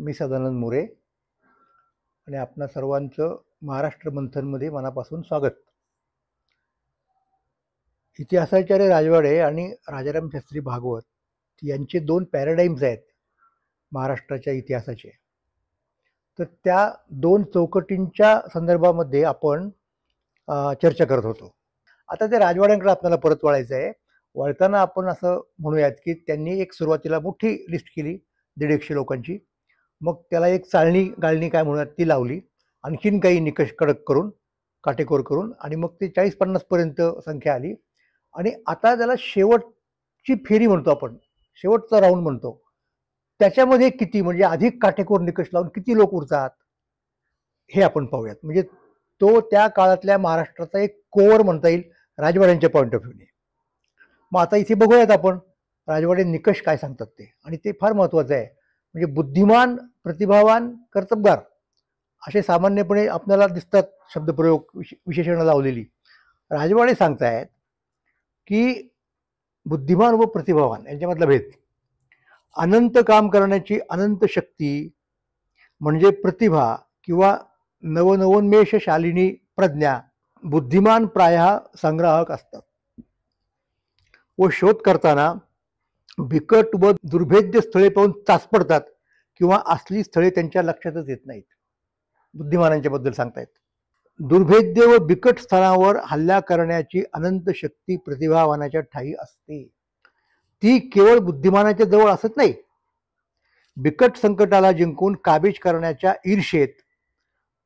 मी सदानंद मोरे आणि आपणा सर्वांचं महाराष्ट्र मंथनमध्ये मनापासून स्वागत. इतिहासाचार्य राजवाडे आणि राजाराम शास्त्री भागवत यांचे दोन पॅराडाईम्स आहेत महाराष्ट्राच्या इतिहासाचे. तर त्या दोन चौकटींच्या संदर्भामध्ये आपण चर्चा करत होतो. आता ते राजवाड्यांकडे आपल्याला परत वळायचं आहे. वळताना आपण असं म्हणूयात की त्यांनी एक सुरुवातीला मोठी लिस्ट केली 150 लोकांची. मग त्याला एक चाळणी गाळणी काय म्हणूयात ती लावली, आणखीन काही निकष कडक करून काटेकोर करून, आणि मग ते 40-50 पर्यंत संख्या आली. आणि आता त्याला शेवटची फेरी म्हणतो आपण, शेवटचा राऊंड म्हणतो, त्याच्यामध्ये किती म्हणजे अधिक काटेकोर निकष लावून किती लोक उरतात हे आपण पाहूयात. म्हणजे तो त्या काळातल्या महाराष्ट्राचा एक कोअर म्हणता येईल राजवाड्यांच्या पॉईंट ऑफ व्ह्यूने. मग आता इथे बघूयात आपण राजवाडे निकष काय सांगतात ते, आणि ते फार महत्वाचं आहे. म्हणजे बुद्धिमान, प्रतिभावान, कर्तबगार असे सामान्यपणे आपल्याला दिसतात शब्दप्रयोग, विशेषणं लावलेली. राजवाडे सांगतायत की बुद्धिमान व प्रतिभावान यांच्यामधला भेद, अनंत काम करण्याची अनंत शक्ती म्हणजे प्रतिभा किंवा नवनवोन्मेषशालिनी प्रज्ञा. बुद्धिमान प्रायः संग्राहक असतात व शोध करताना बिकट व दुर्भेद्य स्थळे पाहून चाचपडतात किंवा असली स्थळे त्यांच्या लक्षातच येत नाहीत. बुद्धिमानांच्या बद्दल सांगतायत. दुर्भेद्य व बिकट स्थळावर हल्ला करण्याची अनंत शक्ती प्रतिभावानाच्या ठायी असते. ती केवळ बुद्धिमानाच्या जवळ असत नाही. बिकट संकटाला जिंकून काबीज करण्याच्या ईर्षेत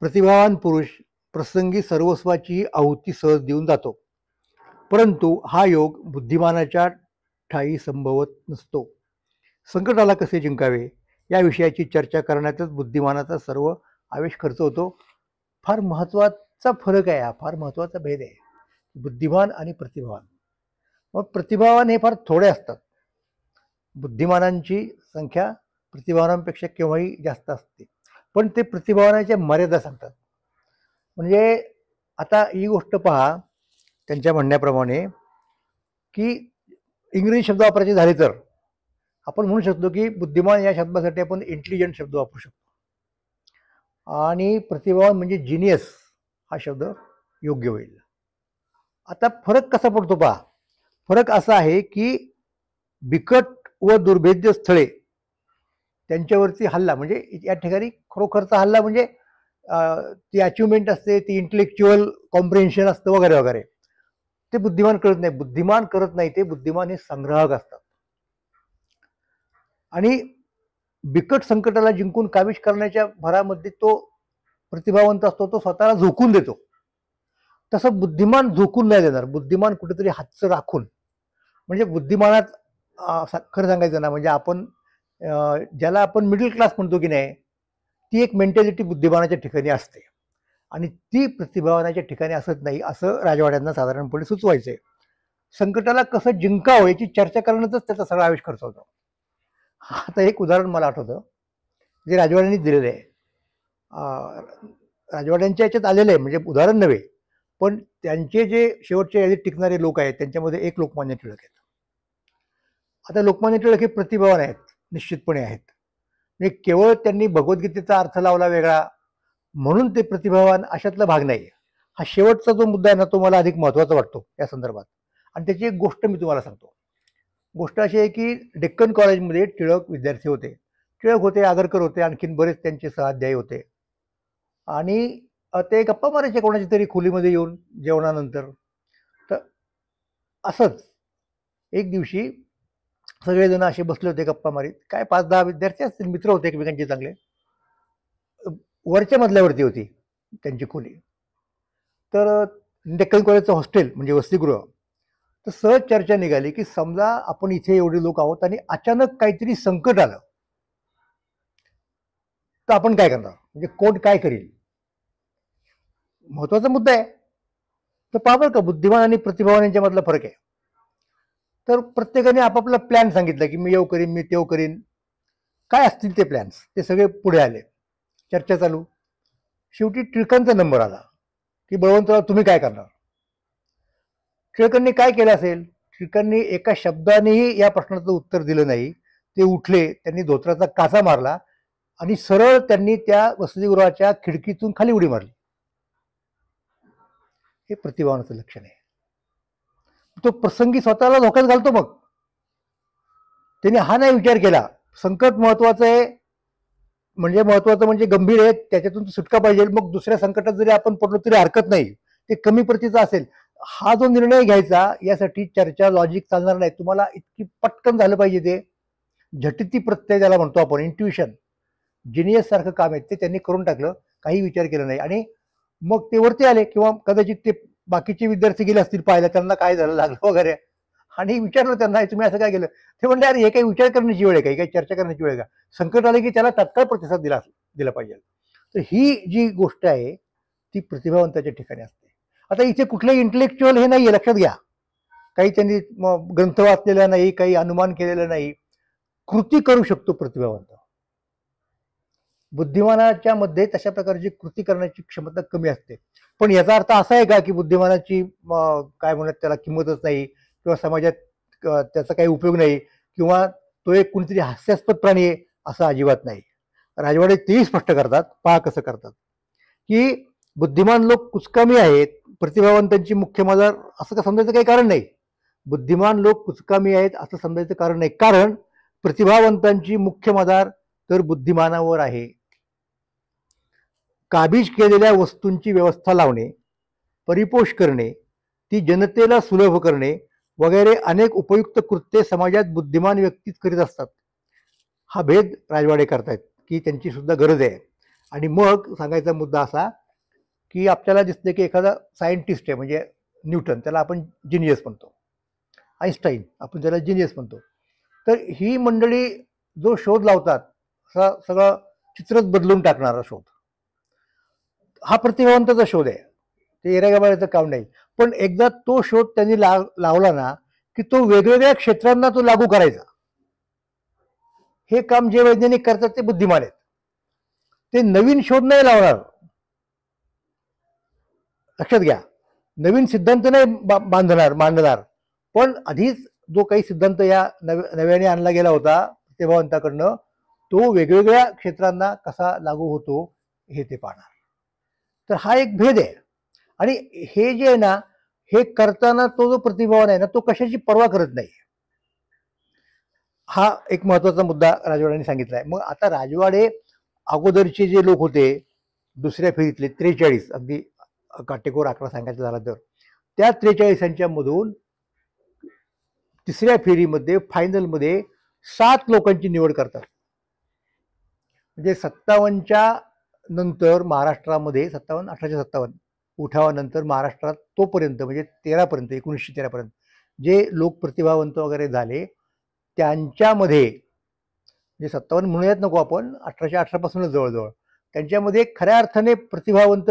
प्रतिभावान पुरुष प्रसंगी सर्वस्वाची आहुती सहज देऊन जातो. परंतु हा योग बुद्धिमानाच्या ठायी संभवत नसतो. संकटाला कसे जिंकावे या विषयाची चर्चा करण्यातच बुद्धिमानाचा सर्व आवेश खर्च होतो. फार महत्वाचा फरक आहे हा, फार महत्वाचा भेद आहे बुद्धिमान आणि प्रतिभावान. मग प्रतिभावान हे फार थोडे असतात. बुद्धिमानांची संख्या प्रतिभावानांपेक्षा केव्हाही जास्त असते, पण ते प्रतिभावानाच्या मर्यादा सांगतात. म्हणजे आता ही गोष्ट पहा, त्यांच्या म्हणण्याप्रमाणे की इंग्रजी शब्द वापरायचे झाले तर आपण म्हणू शकतो की बुद्धिमान या शब्दासाठी आपण इंटेलिजंट शब्द वापरू शकतो, आणि प्रतिभावान म्हणजे जिनियस हा शब्द योग्य होईल. आता फरक कसा पडतो पहा. फरक असा आहे की बिकट व दुर्भेद्य स्थळे त्यांच्यावरती हल्ला, म्हणजे या ठिकाणी खरोखरचा हल्ला म्हणजे ती अचिव्हमेंट असते, ती इंटेलेक्च्युअल कॉम्प्रिहेन्शन असतं वगैरे वगैरे. ते बुद्धिमान करत नाही. बुद्धिमान करत नाही, ते बुद्धिमान हे संग्राहक असतात. आणि बिकट संकटाला जिंकून काबीज करण्याच्या भरामध्ये तो प्रतिभावंत असतो, तो स्वतःला झोकून देतो. तसं बुद्धिमान झोकून नाही देणार. बुद्धिमान कुठेतरी हातचं राखून, म्हणजे बुद्धिमानात खरं सांगायचं ना, म्हणजे आपण ज्याला आपण मिडल क्लास म्हणतो की नाही, ती एक मेंटॅलिटी बुद्धिमानाच्या ठिकाणी असते आणि ती प्रतिभावानाच्या ठिकाणी असत नाही, असं राजवाड्यांना साधारणपणे सुचवायचंय. संकटाला कसं जिंकावं याची चर्चा करण्यातच त्याचा सगळा आवेश खर्च होतो. आता एक उदाहरण मला आठवतं जे राजवाड्यांनी दिलेलं आहे. राजवाड्यांच्या याच्यात आलेलं आहे, म्हणजे उदाहरण नव्हे, पण त्यांचे जे शेवटच्या यादीत टिकणारे लोक आहेत त्यांच्यामध्ये एक लोकमान्य टिळक आहेत. आता लोकमान्य टिळक हे प्रतिभावान आहेत, निश्चितपणे आहेत. म्हणजे केवळ त्यांनी भगवद्गीतेचा अर्थ लावला वेगळा म्हणून ते प्रतिभावान अशातला भाग नाही. हा शेवटचा जो मुद्दा आहे ना, तो मला अधिक महत्वाचा वाटतो या संदर्भात. आणि त्याची एक गोष्ट मी तुम्हाला सांगतो. गोष्ट अशी आहे की डेक्कन कॉलेजमध्ये टिळक विद्यार्थी होते. टिळक होते, आगरकर होते, आणखीन बरेच त्यांचे सहाध्यायी होते. आणि ते गप्पा मारायचे कोणाच्या तरी खोलीमध्ये येऊन जेवणानंतर. तर असंच एक दिवशी सगळेजण असे बसले होते गप्पा मारीत. काय 5-10 विद्यार्थी असतील, मित्र होते एकमेकांचे चांगले. वरच्या मजल्यावरती होती त्यांची खोली. तर डेक्कन कॉलेजचं हॉस्टेल म्हणजे वसतिगृह. तर सहज चर्चा निघाली की समजा आपण इथे एवढे लोक आहोत आणि अचानक काहीतरी संकट आलं तर आपण काय करणार, म्हणजे कोण काय करेल. महत्वाचा मुद्दा आहे. तर पहा बरं का, बुद्धिमान आणि प्रतिभावान यांच्यामधला फरक आहे. तर प्रत्येकाने आपापला प्लॅन सांगितला की मी येऊ करीन, मी तेव करीन. काय असतील ते प्लॅन्स, ते सगळे पुढे आले. चर्चा चालू. शेवटी टिळकांचा नंबर आला की बळवंतराव तुम्ही काय करणार. टिळकांनी काय केलं असेल, टिळकांनी एका शब्दानेही या प्रश्नाचं उत्तर दिलं नाही. ते उठले, त्यांनी धोत्राचा कासा मारला आणि सरळ त्यांनी त्या वसतिगृहाच्या खिडकीतून खाली उडी मारली. हे प्रतिभावानाचं लक्षण आहे. तो प्रसंगी स्वतःला धोक्यात घालतो. मग त्यांनी हा नाही विचार केला संकट महत्वाचं आहे, म्हणजे महत्वाचं म्हणजे गंभीर आहे, त्याच्यातून सुटका पाहिजे, मग दुसऱ्या संकटात जरी आपण पडलो तरी हरकत नाही, ते कमी प्रतीचा असेल, हा जो निर्णय घ्यायचा यासाठी चर्चा लॉजिक चालणार नाही. तुम्हाला इतकी पटकन झालं पाहिजे. ते झटिती प्रत्यय ज्याला म्हणतो आपण, इंट्युशन, जिनियस सारखं काम आहे ते त्यांनी करून टाकलं, काही विचार केला नाही. आणि मग ते वरती आले, किंवा कदाचित ते बाकीचे विद्यार्थी गेले असतील पाहायला त्यांना काय झालं लागलं वगैरे, आणि विचारलं त्यांना तुम्ही असं काय केलं. ते म्हणले अरे हे काही विचार करण्याची वेळ आहे, काही चर्चा करण्याची वेळ आहे का, संकट आले की त्याला तात्काळ प्रतिसाद दिला पाहिजे. तर ही जी गोष्ट आहे ती प्रतिभावंताच्या ठिकाणी असते. आता इथे कुठलंही इंटेलेक्च्युअल हे नाहीये, लक्षात घ्या. काही त्यांनी ग्रंथ वाचलेला नाही, काही अनुमान केलेलं नाही, कृती करू शकतो प्रतिभावंत. बुद्धिमानाच्या मध्ये तशा प्रकारची कृती करण्याची क्षमता कमी असते. पण याचा अर्थ असा आहे का की बुद्धिमानाची काय म्हणत त्याला किंमतच नाही, किंवा समाजात त्याचा काही उपयोग नाही, किंवा तो एक कुणीतरी हास्यास्पद प्राणी आहे, असं अजिबात नाही. राजवाडे तेही स्पष्ट करतात. पहा कसं करतात की बुद्धिमान लोक कुचकामी आहेत, प्रतिभावंतांची मुख्य मदार असं का समजायचं काही कारण नाही. बुद्धिमान लोक कुचकामी आहेत असं समजायचं कारण नाही, कारण प्रतिभावंतांची मुख्य मदार तर बुद्धिमानावर आहे. काबीज केलेल्या वस्तूंची व्यवस्था लावणे, परिपोष करणे, ती जनतेला सुलभ करणे वगैरे अनेक उपयुक्त कृत्ये समाजात बुद्धिमान व्यक्तीच करीत असतात. हा भेद राजवाडे करतायत की त्यांची सुद्धा गरज आहे. आणि मग सांगायचा मुद्दा असा की आपल्याला दिसते की एखादा सायंटिस्ट आहे, म्हणजे न्यूटन, त्याला आपण जिनियस म्हणतो, आईन्स्टाईन आपण त्याला जिनियस म्हणतो. तर ही मंडळी जो शोध लावतात सगळं चित्रच बदलून टाकणारा शोध, हा प्रतिभावंताचा शोध आहे, ते येऱ्यागाबाळ्याचं काम नाही. पण एकदा तो शोध त्यांनी लावला ना की तो वेगवेगळ्या क्षेत्रांना तो लागू करायचा. हे काम जे वैज्ञानिक करतात ते बुद्धिमान आहेत. ते नवीन शोध नाही लावणार, लक्षात घ्या. नवीन सिद्धांत नाही मांडणार, पण आधीच जो काही सिद्धांत या नव्याने आणला गेला होता प्रतिभावंताकडनं, तो वेगवेगळ्या क्षेत्रांना कसा लागू होतो हे ते पाहणार. तर हा एक भेद आहे. आणि हे जे आहे ना, हे करताना तो जो प्रतिभावान आहे ना, तो कशाची पर्वा करत नाही. हा एक महत्वाचा मुद्दा राजवाड्यांनी सांगितला आहे. मग आता राजवाडे अगोदरचे जे लोक होते दुसऱ्या फेरीतले 43, अगदी काटेकोर आकडा सांगायचा झाला तर, त्या 43 मधून तिसऱ्या फेरीमध्ये फायनलमध्ये 7 लोकांची निवड करतात. म्हणजे 57च्या नंतर महाराष्ट्रामध्ये 1857 उठावानंतर महाराष्ट्रात तोपर्यंत म्हणजे 13पर्यंत 1913 पर्यंत जे लोक प्रतिभावंत वगैरे झाले त्यांच्यामध्ये, म्हणजे 57 म्हणूयात नको आपण, 1818 पासूनच जवळजवळ, त्यांच्यामध्ये खऱ्या अर्थाने प्रतिभावंत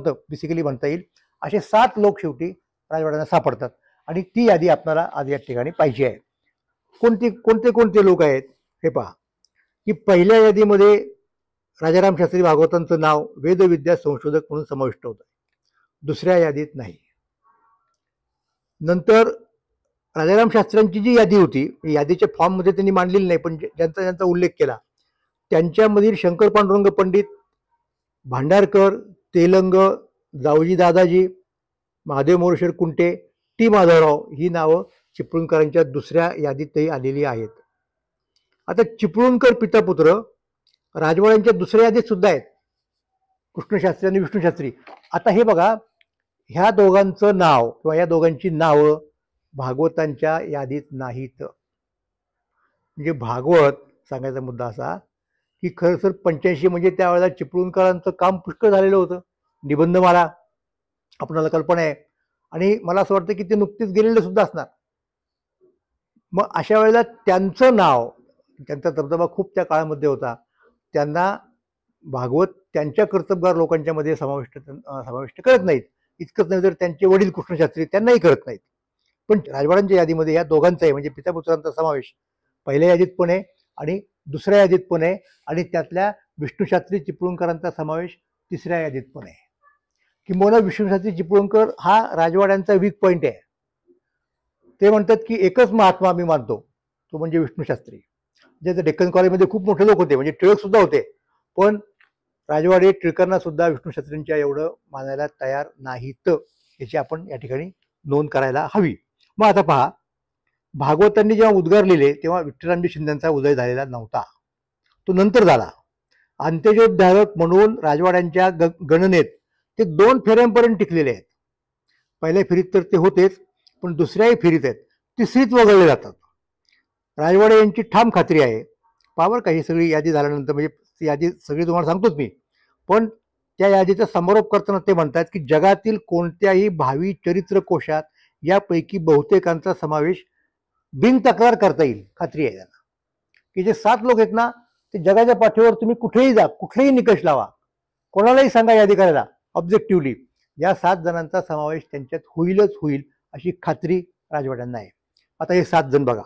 बेसिकली म्हणता येईल असे 7 लोक शेवटी राजवाड्यांना सापडतात. आणि ती यादी आपल्याला आज या ठिकाणी पाहिजे आहे. कोणते लोक आहेत हे पहा. की पहिल्या यादीमध्ये राजाराम शास्त्री भागवतांचं नाव वेदविद्या संशोधक म्हणून समाविष्ट होतं, दुसऱ्या यादीत नाही. नंतर राजाराम शास्त्र्यांची जी यादी होती, यादीच्या फॉर्ममध्ये त्यांनी मांडलेली नाही, पण ज्यांचा उल्लेख केला त्यांच्यामधील शंकर पांडुरंग पंडित, भांडारकर, तेलंग, जावजी दादाजी, महादेव मोरेश्वर कुंटे, टी माधवराव ही नावं चिपळूणकरांच्या दुसऱ्या यादीतही आलेली आहेत. आता चिपळूणकर पितापुत्र राजवाड्यांच्या दुसऱ्या यादीत सुद्धा आहेत, कृष्णशास्त्री आणि विष्णुशास्त्री. आता हे बघा, ह्या दोघांचं नाव किंवा या दोघांची नावं भागवतांच्या यादीत नाहीत. म्हणजे भागवत सांगायचा मुद्दा असा की खरं तर 85 म्हणजे त्यावेळेला चिपळूणकरांचं काम पुष्कळ झालेलं होतं. निबंधमाला आपल्याला कल्पना आहे, आणि मला असं वाटतं की ते नुकतेच गेलेलं सुद्धा असणार. मग अशा वेळेला त्यांचं नाव, त्यांचा दबदबा खूप त्या काळामध्ये होता, त्यांना भागवत त्यांच्या कर्तबगार लोकांच्या मध्ये समाविष्ट करत नाहीत. इतकंच नाही तर त्यांचे वडील कृष्णशास्त्री त्यांनाही करत नाहीत. पण राजवाड्यांच्या यादीमध्ये या दोघांचाही म्हणजे पितापुत्रांचा समावेश पहिल्या यादीत पण आहे आणि दुसऱ्या यादीत पण आहे, आणि त्यातल्या विष्णुशास्त्री चिपळूणकरांचा समावेश तिसऱ्या यादीत पण आहे. किंबहुना विष्णुशास्त्री चिपळूणकर हा राजवाड्यांचा वीक पॉइंट आहे. ते म्हणतात की एकच महात्मा आम्ही मानतो, तो म्हणजे विष्णुशास्त्री. जे डेक्कन कॉलेजमध्ये खूप मोठे लोक होते, म्हणजे टिळक सुद्धा होते, पण राजवाडे टिळकांना सुद्धा विष्णू शास्त्रींच्या एवढं मानायला तयार नाहीत, याची आपण या ठिकाणी नोंद करायला हवी. मग आता पहा, भागवतांनी जेव्हा उद्गार लिहिले तेव्हा विठ्ठलरामजी शिंदेचा उदय झालेला नव्हता, तो नंतर झाला. अंत्यजोद्धारक म्हणून राजवाड्यांच्या गणनेत ते 2 फेऱ्यांपर्यंत टिकलेले आहेत. पहिल्या फेरीत तर ते होतेच, पण दुसऱ्याही फेरीत आहेत, तिसरीत वगळले जातात. राजवाडे यांची ठाम खात्री आहे. पावर का ही सगळी यादी झाल्यानंतर, म्हणजे ती यादी सगळी तुम्हाला सांगतोच मी, पण त्या यादीचा समारोप करताना ते म्हणतात की जगातील कोणत्याही भावी चरित्र कोशात यापैकी बहुतेकांचा समावेश बिनतक्रार करता येईल. खात्री आहे त्यांना की जे 7 लोक आहेत ना, ते जगाच्या पाठीवर तुम्ही कुठेही जा, कुठलेही निकष लावा, कोणालाही सांगा यादी करायला ऑब्जेक्टिव्हली, या 7 जणांचा समावेश त्यांच्यात होईलच होईल अशी खात्री राजवाड्यांना आहे. आता हे 7 जण बघा,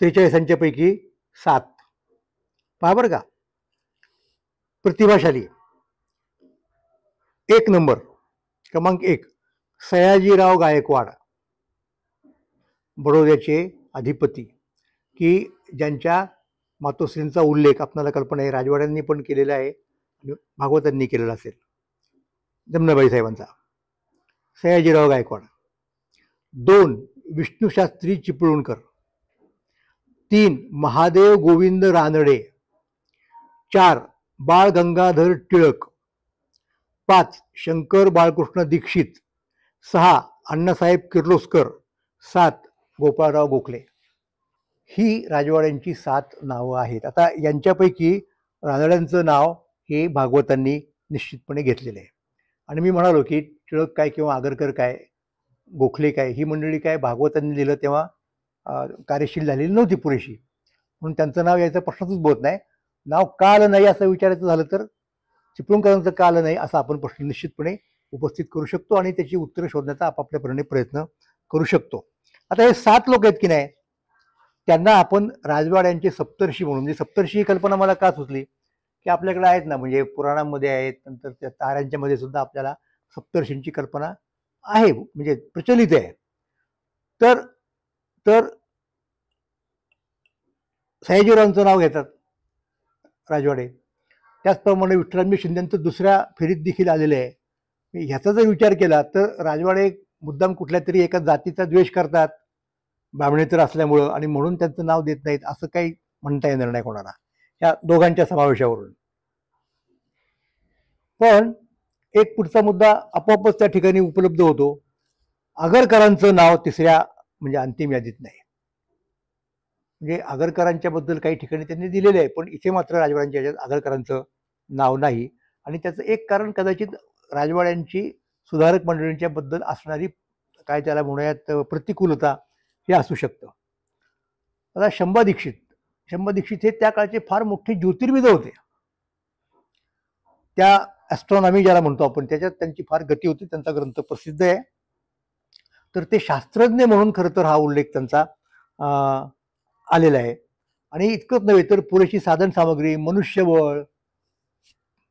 43 पैकी 7 पहा बरं का. प्रतिभाशाली 1 नंबर, क्रमांक 1, सयाजीराव गायकवाड, बडोद्याचे अधिपती, की ज्यांच्या मातोश्रींचा उल्लेख आपल्याला कल्पना आहे राजवाड्यांनी पण केलेला आहे आणि भागवतांनी केलेला असेल, जमनाबाई साहेबांचा. सयाजीराव गायकवाड. 2 विष्णूशास्त्री चिपळूणकर. 3 महादेव गोविंद रानडे. 4 बाळ गंगाधर टिळक. 5 शंकर बाळकृष्ण दीक्षित. 6 अण्णासाहेब किर्लोस्कर. 7 गोपाळराव गोखले. ही राजवाड्यांची 7 नावं आहेत. आता यांच्यापैकी रानड्यांचं नाव हे भागवतांनी निश्चितपणे घेतलेलं आहे. आणि मी म्हणालो की टिळक काय किंवा आगरकर काय, गोखले काय, ही मंडळी काय भागवतांनी लिहिलं तेव्हा कार्यशील झालेली नव्हती पुरेशी, म्हणून त्यांचं नाव यायचा प्रश्नच उद्भवत नाही. नाव का आलं नाही असं विचारायचं झालं तर चिपळूणकरांचं का आलं नाही असा आपण प्रश्न निश्चितपणे उपस्थित करू शकतो आणि त्याची उत्तरं शोधण्याचा आपापल्यापरीने प्रयत्न करू शकतो. आता हे 7 लोक आहेत की नाही, त्यांना आपण राजवाड्यांचे सप्तर्षी म्हणून, म्हणजे सप्तर्षी ही कल्पना मला का सुचली की आपल्याकडे आहेत ना, म्हणजे पुराणांमध्ये आहेत, नंतर त्या ताऱ्यांच्या मध्ये सुद्धा आपल्याला सप्तर्षींची कल्पना आहे, म्हणजे प्रचलित आहे. तर तर सयाजीरावांचं नाव घेतात राजवाडे. त्याचप्रमाणे विठ्ठलरामजी शिंदेंचं दुसऱ्या फेरीत देखील आलेलं आहे. ह्याचा जर विचार केला तर राजवाडे मुद्दाम कुठल्या तरी एका जातीचा द्वेष करतात, ब्राह्मणेतर असल्यामुळं, आणि म्हणून त्यांचं नाव देत नाहीत असं काही म्हणता येणार नाही कोणाला या दोघांच्या समावेशावरून. पण एक पुढचा मुद्दा आपोआपच त्या ठिकाणी उपलब्ध होतो. आगरकरांचं नाव तिसऱ्या म्हणजे अंतिम यादीत नाही. म्हणजे आगरकरांच्या बद्दल काही ठिकाणी त्यांनी दिलेले आहे, पण इथे मात्र राजवाड्यांच्या याच्यात आगरकरांचं नाव नाही. आणि त्याचं एक कारण कदाचित राजवाड्यांची सुधारक मंडळींच्या बद्दल असणारी काय त्याला म्हणूयात प्रतिकूलता हे असू शकतं. आता शंभा दीक्षित हे त्या काळचे फार मोठे ज्योतिर्विद होते. त्या ॲस्ट्रॉनॉमी ज्याला म्हणतो आपण, त्याच्यात त्यांची फार गती होती. त्यांचा ग्रंथ प्रसिद्ध आहे. तर ते शास्त्रज्ञ म्हणून खरं तर हा उल्लेख त्यांचा आलेला आहे. आणि इतकंच नव्हे तर पुरेशी साधन सामग्री, मनुष्यबळ,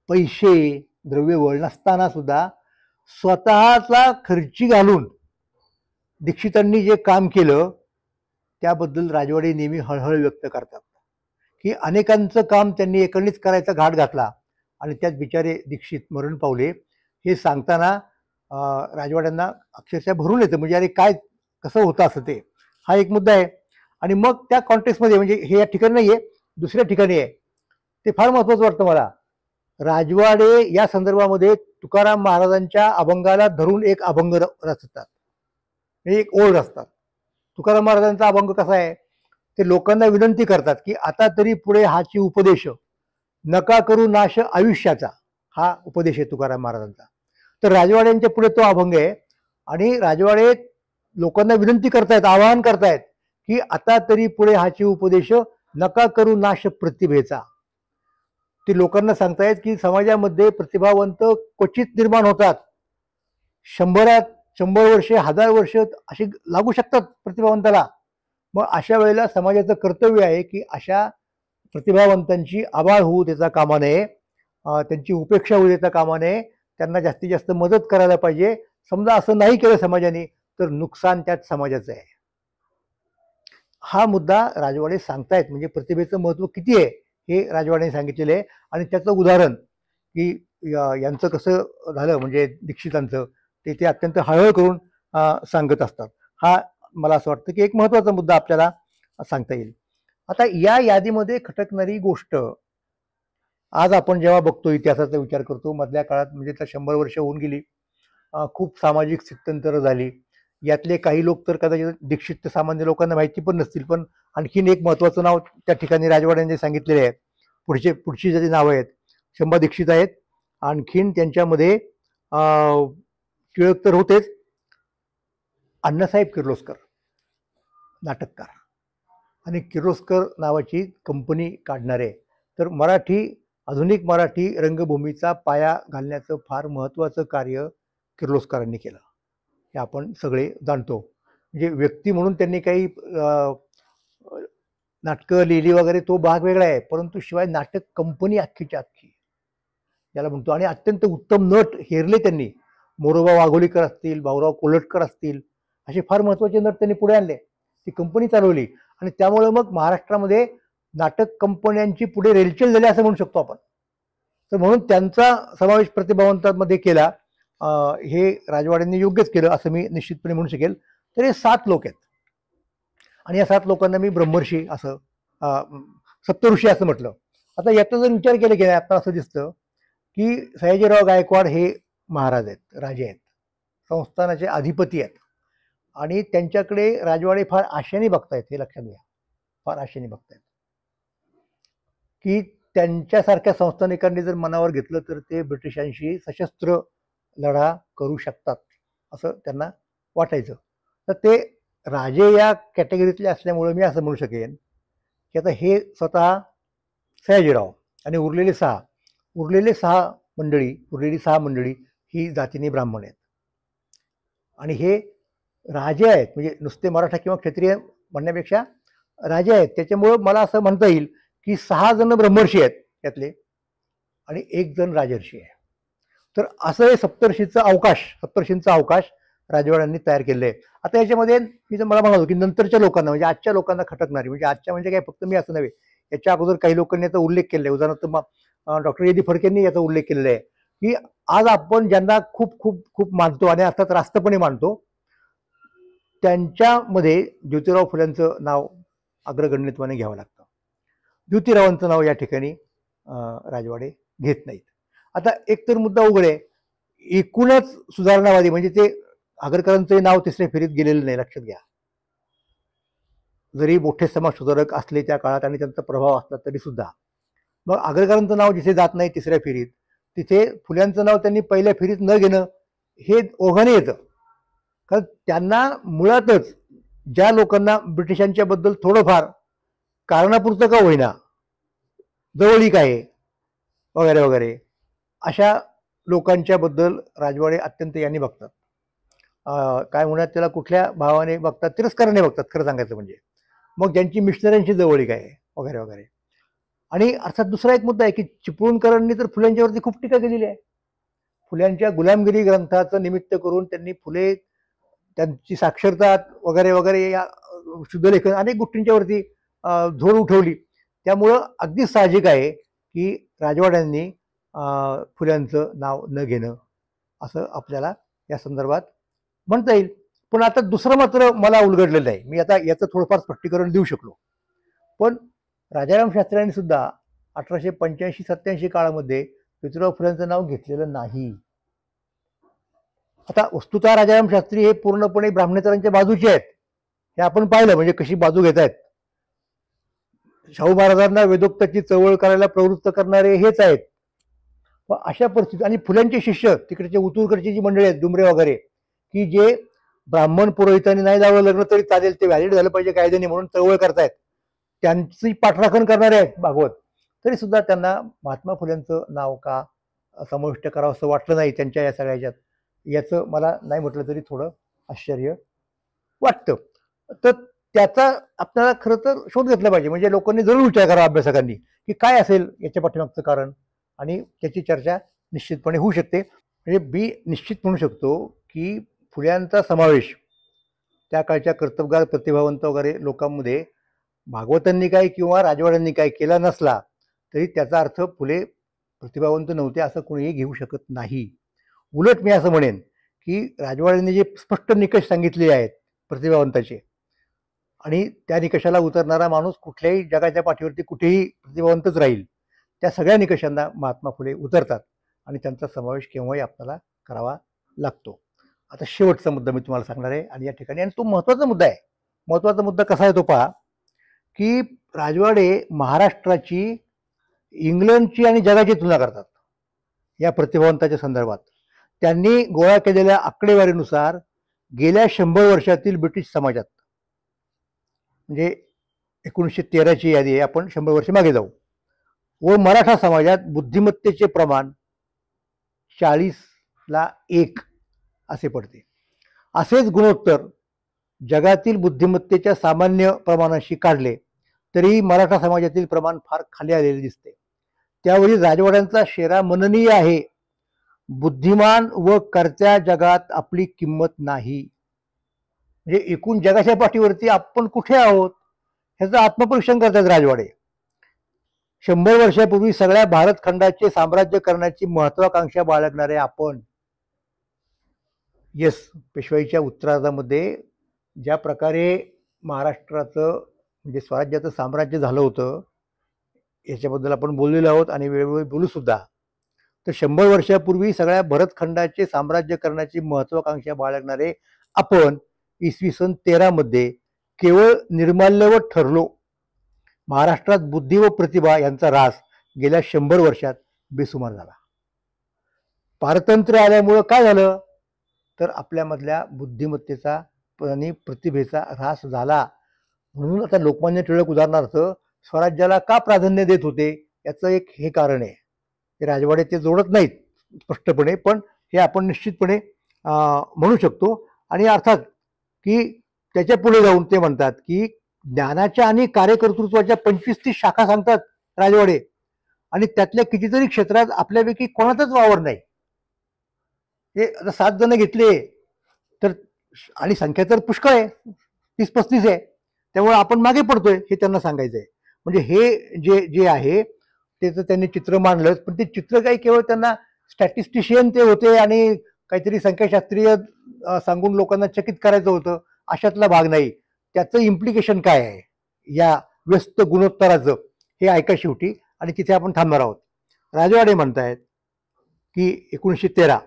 पैसे, द्रव्यबळ नसताना सुद्धा स्वतःचा खर्ची घालून दीक्षितांनी जे काम केलं त्याबद्दल राजवाडे नेहमी हळहळ व्यक्त करतात की अनेकांचं काम त्यांनी एकंदरीत करायचा घाट घातला आणि त्यात बिचारे दीक्षित मरण पावले. हे सांगताना राजवाड्यांना अक्षरशः भरून येतं, म्हणजे अरे काय कसं होतं असं ते. हा एक मुद्दा आहे. आणि मग त्या कॉन्टेक्स्टमध्ये, म्हणजे हे या ठिकाणी नाही आहे, दुसऱ्या ठिकाणी आहे, ते फार महत्त्वाचं वाटतं मला. राजवाडे या संदर्भामध्ये तुकाराम महाराजांच्या अभंगाला धरून एक अभंग रचतात, एक ओळ रचतात. तुकाराम महाराजांचा अभंग कसा आहे, ते लोकांना विनंती करतात की आता तरी पुढे हाची उपदेश, नका करू नाश आयुष्याचा, हा उपदेश आहे तुकाराम महाराजांचा. तर राजवाड्यांच्या पुढे तो अभंग आहे आणि राजवाडे लोकांना विनंती करतायत, आवाहन करतायत की आता तरी पुढे हाची उपदेश, नका करू नाश प्रतिभेचा. ते लोकांना सांगतायत की समाजामध्ये प्रतिभावंत क्वचित निर्माण होतात, 100 वर्षे 1000 वर्ष अशी लागू शकतात प्रतिभावंताला. मग अशा वेळेला समाजाचं कर्तव्य आहे की अशा प्रतिभावंतांची आबाळ होऊ देता कामा नये, त्यांची उपेक्षा होऊ देता कामा नये, त्यांना जास्तीत जास्त मदत करायला पाहिजे. समजा असं नाही केलं समाजाने तर नुकसान त्यात समाजाचं आहे. हा मुद्दा राजवाडे सांगतायत. म्हणजे प्रतिभेचं महत्त्व किती आहे हे राजवाडेने सांगितलेलं आहे. आणि त्याचं उदाहरण की यांचं कसं झालं म्हणजे दीक्षितांचं ते अत्यंत हळहळ करून सांगत असतात. हा मला असं वाटतं की एक महत्त्वाचा मुद्दा आपल्याला सांगता येईल. आता या यादीमध्ये खटकणारी गोष्ट आज आपण जेव्हा बघतो, इतिहासाचा विचार करतो, मधल्या काळात म्हणजे तर 100 वर्ष होऊन गेली, खूप सामाजिक स्थित्यंतरं झाली. यातले काही लोक तर कदाचित दीक्षित सामान्य लोकांना माहिती पण नसतील. पण आणखीन एक महत्त्वाचं नाव त्या ठिकाणी राजवाड्यांनी सांगितलेले आहे. पुढची जी नावं आहेत, शंभा दीक्षित आहेत. आणखीन त्यांच्यामध्ये टिळक तर होतेच, अण्णासाहेब किर्लोस्कर नाटककार आणि किर्लोस्कर नावाची कंपनी काढणारे. तर आधुनिक मराठी रंगभूमीचा पाया घालण्याचं फार महत्त्वाचं कार्य किर्लोस्करांनी केलं, हे आपण सगळे जाणतो. म्हणजे व्यक्ती म्हणून त्यांनी काही नाटकं लिहिली वगैरे तो भाग वेगळा आहे, परंतु शिवाय नाटक कंपनी अख्खीच्या अख्खी याला म्हणतो. आणि अत्यंत उत्तम नट हेरले त्यांनी. मोरोबा वाघोलीकर असतील, भाऊराव कोल्हटकर असतील, असे फार महत्त्वाचे नट त्यांनी पुढे आणले. ती कंपनी चालवली आणि त्यामुळे मग महाराष्ट्रामध्ये नाटक कंपन्यांची पुढे रेलचेल झाली असं म्हणू शकतो आपण. तर म्हणून त्यांचा समावेश प्रतिभावंतांमध्ये केला, हे राजवाड्यांनी योग्यच केलं असं मी निश्चितपणे म्हणू शकेल. तर हे 7 लोक आहेत आणि या 7 लोकांना मी ब्रह्मर्षी असं सप्तऋषी असं म्हटलं. आता याचा जर विचार केला की आता असं दिसतं की सयाजीराव गायकवाड हे महाराज आहेत, राजे आहेत, संस्थानाचे अधिपती आहेत आणि त्यांच्याकडे राजवाडे फार आशेने बघतायत. हे लक्षात घ्या, फार आशेने बघतायत की त्यांच्यासारख्या संस्थानिकांनी जर मनावर घेतलं तर ते ब्रिटिशांशी सशस्त्र लढा करू शकतात असं त्यांना वाटायचं. तर ते राजे या कॅटेगरीतले असल्यामुळे मी असं म्हणू शकेन की आता हे स्वतः सयाजीराव आणि उरलेली सहा मंडळी ही जातीने ब्राह्मण आहेत आणि हे राजे आहेत. म्हणजे नुसते मराठा किंवा क्षत्रिय म्हणण्यापेक्षा राजे आहेत. त्याच्यामुळं मला असं म्हणता येईल की 6 जण ब्रह्मर्षी आहेत यातले आणि 1 जण राजर्षी आहे. तर असं हे सप्तर्षींचा अवकाश राजवाड्यांनी तयार केलेलं आहे. आता याच्यामध्ये मी तर मला म्हणालो की नंतरच्या लोकांना म्हणजे आजच्या लोकांना खटकणारी, म्हणजे आजच्या म्हणजे काय फक्त मी असं नव्हे, याच्या अगोदर काही लोकांनी याचा उल्लेख केलेला आहे. उदाहरणार्थ डॉक्टर ए डी फडकेंनी याचा उल्लेख केलेला आहे की आज आपण ज्यांना खूप खूप खूप मानतो आणि अर्थात रास्तपणे मानतो, त्यांच्यामध्ये ज्योतिराव फुल्यांचं नाव अग्रगण्यत्वाने घ्यावं लागतं. ज्योतिरावांचं नाव या ठिकाणी राजवाडे घेत नाहीत. आता एक तर मुद्दा उघड आहे, एकूणच सुधारणावादी म्हणजे ते आगरकरांचंही नाव तिसऱ्या फेरीत गेलेलं नाही, लक्षात घ्या. जरी मोठे समाज सुधारक असले त्या काळात आणि त्यांचा प्रभाव असला तरी सुद्धा मग आगरकरांचं नाव जिथे जात नाही तिसऱ्या फेरीत, तिथे फुल्यांचं नाव त्यांनी पहिल्या फेरीत न घेणं हे ओघाने येतं. कारण त्यांना मुळातच ज्या लोकांना ब्रिटिशांच्या बद्दल थोडंफार कारणापुरतं का होईना जवळीक आहे वगैरे वगैरे, अशा लोकांच्या बद्दल राजवाडे अत्यंत यांनी बघतात. काय म्हणतात त्याला, कुठल्या भावाने बघतात, तिरस्काराने बघतात खरं सांगायचं म्हणजे. मग ज्यांची मिशनऱ्यांची जवळीक आहे वगैरे वगैरे. आणि अर्थात दुसरा एक मुद्दा आहे की चिपळूणकरांनी तर फुल्यांच्यावरती खूप टीका केलेली आहे. फुल्यांच्या गुलामगिरी ग्रंथाचं निमित्त करून त्यांनी फुले, त्यांची साक्षरता वगैरे वगैरे या शुद्धलेखन अनेक गोष्टींच्यावरती झोड उठवली. त्यामुळं अगदी साहजिक आहे की राजवाड्यांनी फुल्यांचं नाव न घेणं असं आपल्याला या संदर्भात म्हणता येईल. पण आता दुसरं मात्र मला उलगडलेलं आहे. मी आता याचं थोडंफार स्पष्टीकरण देऊ शकलो, पण राजाराम शास्त्र्यांनी सुद्धा 1885-87 काळामध्ये ज्योतिराव फुल्यांचं नाव घेतलेलं नाही. आता वस्तुतः राजाराम शास्त्री हे पूर्णपणे ब्राह्मणेतरांच्या बाजूचे आहेत, हे आपण पाहिलं म्हणजे कशी बाजू घेत आहेत. शाहू महाराजांना वेदोक्ताची चळवळ करायला प्रवृत्त करणारे हेच आहेत. अशा परिस्थितीत आणि फुल्यांचे शिष्य तिकडचे उतूरकडची जी मंडळी आहेत, डुमरे वगैरे, की जे ब्राह्मण पुरोहितांनी नाही जावं लग्न तरी चालेल, ते व्हॅलिड झालं पाहिजे कायद्याने म्हणून चळवळ करतायत, त्यांची पाठराखण करणारे आहेत भागवत, तरी सुद्धा त्यांना महात्मा फुल्यांचं नाव का समाविष्ट करावं असं वाटलं नाही त्यांच्या या सगळ्याच्यात. याचं मला नाही म्हटलं तरी थोडं आश्चर्य वाटतं. तर त्याचा आपल्याला खरं तर शोध घेतला पाहिजे. म्हणजे लोकांनी जरूर विचार करा, अभ्यासकांनी, की काय असेल याच्या पाठीमागचं कारण, आणि त्याची चर्चा निश्चितपणे होऊ शकते. म्हणजे मी निश्चित म्हणू शकतो की फुल्यांचा समावेश त्या काळच्या कर्तबगार प्रतिभावंत वगैरे लोकांमध्ये भागवतांनी काय किंवा राजवाड्यांनी काय केला नसला तरी त्याचा अर्थ फुले प्रतिभावंत नव्हते असं कोणीही घेऊ शकत नाही. उलट मी असं म्हणेन की राजवाड्यांनी जे स्पष्ट निकष सांगितले आहेत प्रतिभावंताचे, आणि त्या निकषाला उतरणारा माणूस कुठल्याही जगाच्या पाठीवरती कुठेही प्रतिभावंतच राहील, त्या सगळ्या निकषांना महात्मा फुले उतरतात आणि त्यांचा समावेश केव्हाही आपल्याला करावा लागतो. आता शेवटचा मुद्दा मी तुम्हाला सांगणार आहे आणि या ठिकाणी, आणि तो महत्त्वाचा मुद्दा आहे. महत्त्वाचा मुद्दा कसा आहे तो पहा, की राजवाडे महाराष्ट्राची इंग्लंडची आणि जगाची तुलना करतात या प्रतिभावंताच्या संदर्भात. त्यांनी गोळा केलेल्या आकडेवारीनुसार गेल्या 100 वर्षातील ब्रिटिश समाजात, म्हणजे 1913ची यादी आहे, आपण 100 वर्ष मागे जाऊ, व मराठा समाजात बुद्धिमत्तेचे प्रमाण 40ला 1 असे पडते. असेच गुणोत्तर जगातील बुद्धिमत्तेच्या सामान्य प्रमाणाशी काढले तरी मराठा समाजातील प्रमाण फार खाली आलेले दिसते. त्यावरील राजवाड्यांचा शेरा मननीय आहे. बुद्धिमान व कर्त्या जगात आपली किंमत नाही. म्हणजे एकूण जगाच्या पाठीवरती आपण कुठे आहोत ह्याचं आत्मपरीक्षण करतात राजवाडे. 100 वर्षापूर्वी सगळ्या भारत खंडाचे साम्राज्य करण्याची महत्वाकांक्षा बाळगणारे आपण, येस, पेशवाईच्या उत्तरार्धामध्ये ज्या प्रकारे महाराष्ट्राचं म्हणजे स्वराज्याचं साम्राज्य झालं होतं याच्याबद्दल आपण बोललेलो आहोत आणि वेळोवेळी बोलू सुद्धा. तर 100 वर्षापूर्वी सगळ्या भरतखंडाचे साम्राज्य करण्याची महत्वाकांक्षा बाळगणारे आपण इसवी सन 13 मध्ये केवळ निर्माल्यवत ठरलो. महाराष्ट्रात बुद्धी व प्रतिभा यांचा ऱ्हास गेल्या 100 वर्षात बेसुमार झाला. पारतंत्र्य आल्यामुळं काय झालं तर आपल्यामधल्या बुद्धिमत्तेचा आणि प्रतिभेचा ऱ्हास झाला. म्हणून आता लोकमान्य टिळक उदाहरणार्थ स्वराज्याला का प्राधान्य देत होते याचं एक हे कारण आहे. ते राजवाडे ते जोडत नाहीत स्पष्टपणे, पण हे आपण निश्चितपणे म्हणू शकतो. आणि अर्थात की त्याच्या पुढे जाऊन ते म्हणतात की ज्ञानाच्या आणि कार्यकर्तृत्वाच्या 25-30 शाखा सांगतात राजवाडे, आणि त्यातल्या कितीतरी क्षेत्रात आपल्यापैकी कोणाचाच वावर नाही. हे आता 7 जण घेतले तर, आणि संख्या तर पुष्कळ आहे, 30-35 आहे, त्यामुळे आपण मागे पडतोय हे त्यांना सांगायचं आहे. म्हणजे हे जे जे आहे त्याचं त्यांनी चित्र मांडलं, पण ते चित्र काही केवळ त्यांना स्टॅटिस्टिशियन ते होते आणि काहीतरी संख्याशास्त्रीय सांगून लोकांना चकित करायचं होतं अशातला भाग नाही. त्याचं इम्प्लिकेशन काय आहे या व्यस्त गुणोत्तराचं हे ऐका शेवटी, आणि तिथे आपण थांबणार आहोत. राजवाडे म्हणतायत की 1913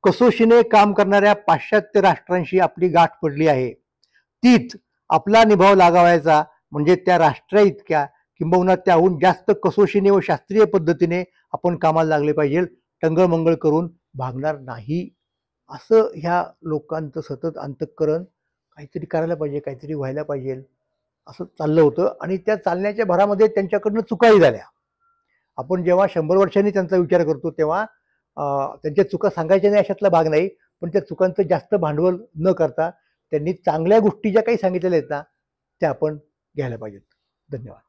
कसोशीने काम करणाऱ्या पाश्चात्य राष्ट्रांशी आपली गाठ पडली आहे. तीच आपला निभाव लागावायचा म्हणजे त्या राष्ट्रा इतक्या किंबहुना त्याहून जास्त कसोशीने व शास्त्रीय पद्धतीने आपण कामाला लागले पाहिजे. टंगळमंगळ करून भागणार नाही. असं ह्या लोकांचं सतत अंतःकरण काहीतरी करायला पाहिजे, काहीतरी व्हायला पाहिजे असं चाललं होतं. आणि त्या चालण्याच्या भरामध्ये त्यांच्याकडनं चुकाही झाल्या. आपण जेव्हा 100 वर्षांनी त्यांचा विचार करतो तेव्हा त्यांच्या चुका सांगायच्या नाही अशातला भाग नाही, पण त्या चुकांचं जास्त भांडवल न करता त्यांनी चांगल्या गोष्टी ज्या काही सांगितलेल्या आहेत ना त्या आपण घ्यायला पाहिजेत. धन्यवाद.